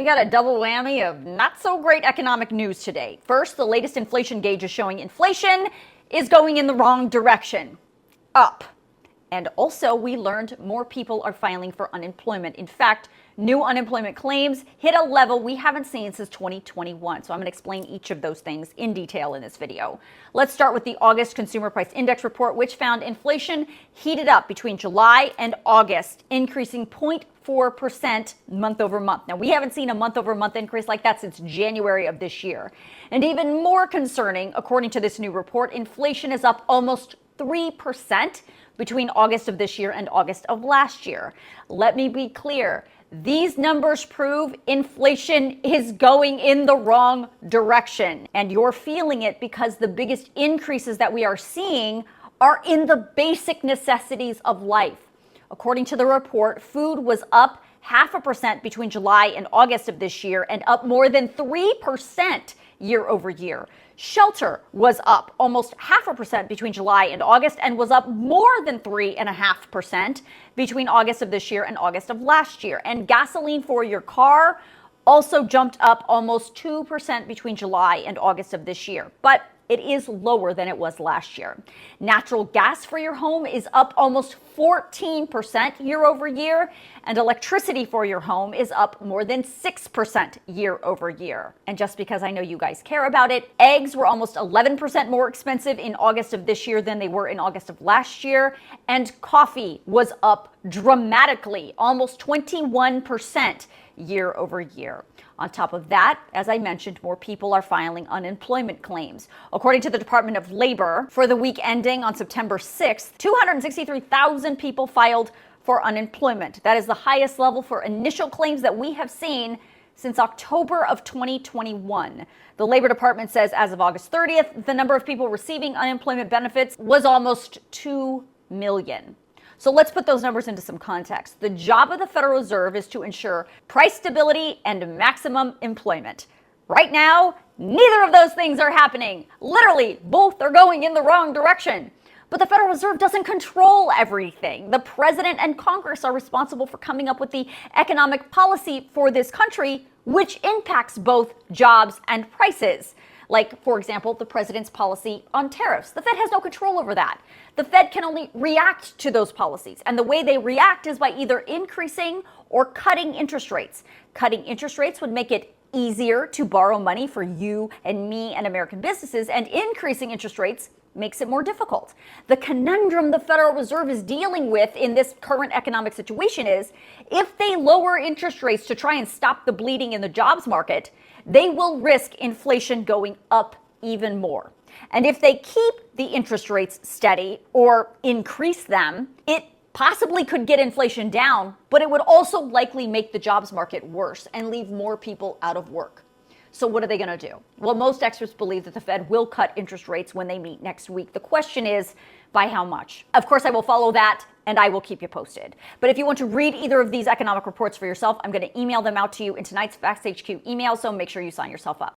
We got a double whammy of not so great economic news today. First, the latest inflation gauge is showing inflation is going in the wrong direction, up. And also, we learned more people are filing for unemployment. In fact, new unemployment claims hit a level we haven't seen since 2021. So I'm going to explain each of those things in detail in this video. Let's start with the August Consumer Price Index report, which found inflation heated up between July and August, increasing 0.4% month over month. Now, we haven't seen a month over month increase like that since January of this year. And even more concerning, according to this new report, inflation is up almost 3% between August of this year and August of last year. Let me be clear. These numbers prove inflation is going in the wrong direction. And you're feeling it because the biggest increases that we are seeing are in the basic necessities of life. According to the report, food was up 0.5% between July and August of this year and up more than 3% year over year. Shelter was up almost 0.5% between July and August and was up more than 3.5% between August of this year and August of last year. And gasoline for your car also jumped up almost 2% between July and August of this year. But it is lower than it was last year. Natural gas for your home is up almost 14% year over year, and electricity for your home is up more than 6% year over year. And just because I know you guys care about it, eggs were almost 11% more expensive in August of this year than they were in August of last year, and coffee was up dramatically, almost 21% year over year. On top of that, as I mentioned, more people are filing unemployment claims. According to the Department of Labor, for the week ending on September 6th, 263,000 people filed for unemployment. That is the highest level for initial claims that we have seen since October of 2021. The Labor Department says as of August 30th, the number of people receiving unemployment benefits was almost 2 million. So let's put those numbers into some context. The job of the Federal Reserve is to ensure price stability and maximum employment. Right now, neither of those things are happening. Literally, both are going in the wrong direction. But the Federal Reserve doesn't control everything. The president and Congress are responsible for coming up with the economic policy for this country, which impacts both jobs and prices. Like, for example, the president's policy on tariffs. The Fed has no control over that. The Fed can only react to those policies. And the way they react is by either increasing or cutting interest rates. Cutting interest rates would make it easier to borrow money for you and me and American businesses, and increasing interest rates makes it more difficult. The conundrum the Federal Reserve is dealing with in this current economic situation is if they lower interest rates to try and stop the bleeding in the jobs market, they will risk inflation going up even more. And if they keep the interest rates steady or increase them, it possibly could get inflation down, but it would also likely make the jobs market worse and leave more people out of work. So what are they going to do? Well, most experts believe that the Fed will cut interest rates when they meet next week. The question is, by how much? Of course, I will follow that, and I will keep you posted. But if you want to read either of these economic reports for yourself, I'm going to email them out to you in tonight's Facts HQ email, so make sure you sign yourself up.